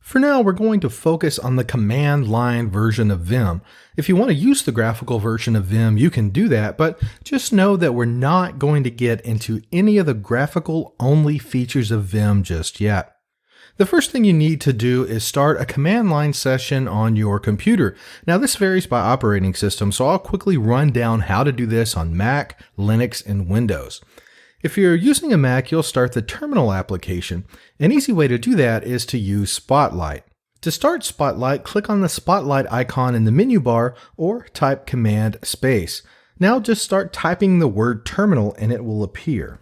For now, we're going to focus on the command line version of Vim. If you want to use the graphical version of Vim, you can do that, but just know that we're not going to get into any of the graphical only features of Vim just yet. The first thing you need to do is start a command line session on your computer. Now this varies by operating system, so I'll quickly run down how to do this on Mac, Linux, and Windows. If you're using a Mac, you'll start the terminal application. An easy way to do that is to use Spotlight. To start Spotlight, click on the Spotlight icon in the menu bar or type Command space. Now just start typing the word terminal and it will appear.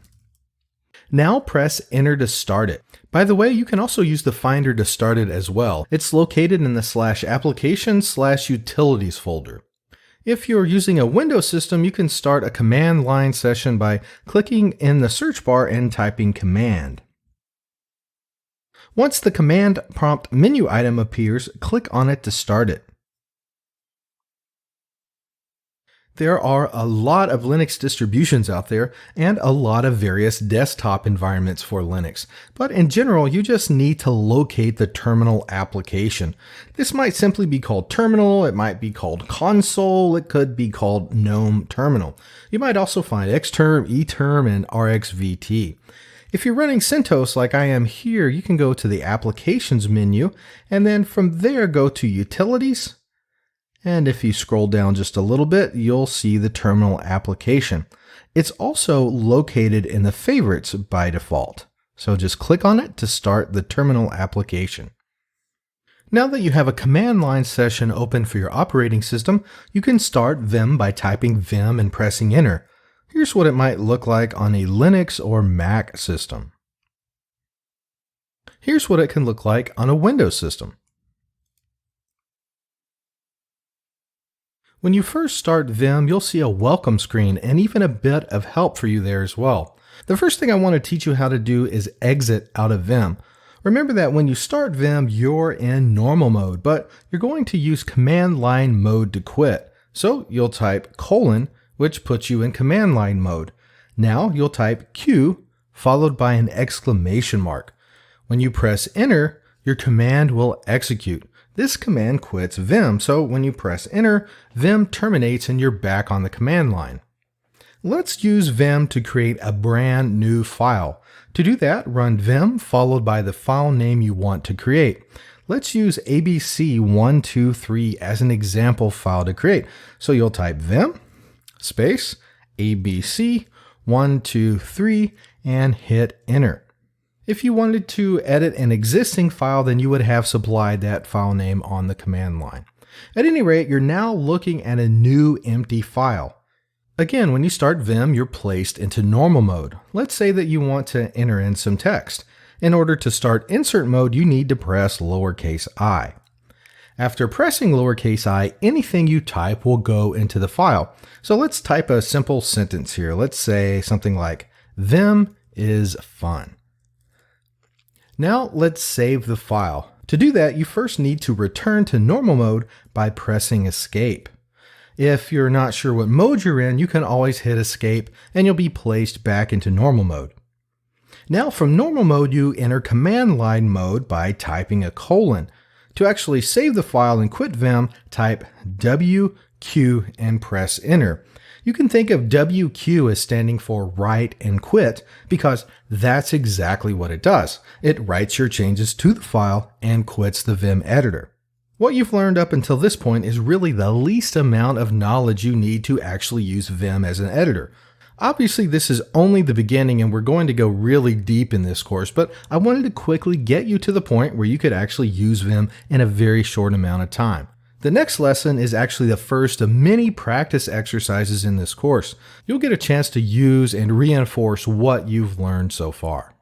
Now press Enter to start it. By the way, you can also use the Finder to start it as well. It's located in the /applications/utilities folder. If you're using a Windows system, you can start a command line session by clicking in the search bar and typing command. Once the command prompt menu item appears, click on it to start it. There are a lot of Linux distributions out there and a lot of various desktop environments for Linux. But in general, you just need to locate the terminal application. This might simply be called terminal, it might be called console, it could be called GNOME terminal. You might also find Xterm, eTerm, and RxVT. If you're running CentOS like I am here, you can go to the Applications menu, and then from there go to Utilities. And if you scroll down just a little bit, you'll see the terminal application. It's also located in the favorites by default. So just click on it to start the terminal application. Now that you have a command line session open for your operating system, you can start Vim by typing Vim and pressing Enter. Here's what it might look like on a Linux or Mac system. Here's what it can look like on a Windows system. When you first start Vim, you'll see a welcome screen and even a bit of help for you there as well. The first thing I want to teach you how to do is exit out of Vim. Remember that when you start Vim, you're in normal mode, but you're going to use command line mode to quit. So you'll type : which puts you in command line mode. Now you'll type Q followed by an exclamation mark. When you press Enter, your command will execute. This command quits Vim, so when you press Enter, Vim terminates and you're back on the command line. Let's use Vim to create a brand new file. To do that, run Vim followed by the file name you want to create. Let's use ABC123 as an example file to create. So you'll type Vim space ABC123 and hit Enter. If you wanted to edit an existing file, then you would have supplied that file name on the command line. At any rate, you're now looking at a new empty file. Again, when you start Vim, you're placed into normal mode. Let's say that you want to enter in some text. In order to start insert mode, you need to press lowercase I. After pressing lowercase I, anything you type will go into the file. So let's type a simple sentence here. Let's say something like, Vim is fun. Now let's save the file. To do that, you first need to return to normal mode by pressing Escape. If you're not sure what mode you're in, you can always hit Escape and you'll be placed back into normal mode. Now from normal mode, you enter command line mode by typing a : To actually save the file and quit Vim, type WQ and press Enter. You can think of WQ as standing for write and quit because that's exactly what it does. It writes your changes to the file and quits the Vim editor. What you've learned up until this point is really the least amount of knowledge you need to actually use Vim as an editor. Obviously, this is only the beginning and we're going to go really deep in this course, but I wanted to quickly get you to the point where you could actually use Vim in a very short amount of time. The next lesson is actually the first of many practice exercises in this course. You'll get a chance to use and reinforce what you've learned so far.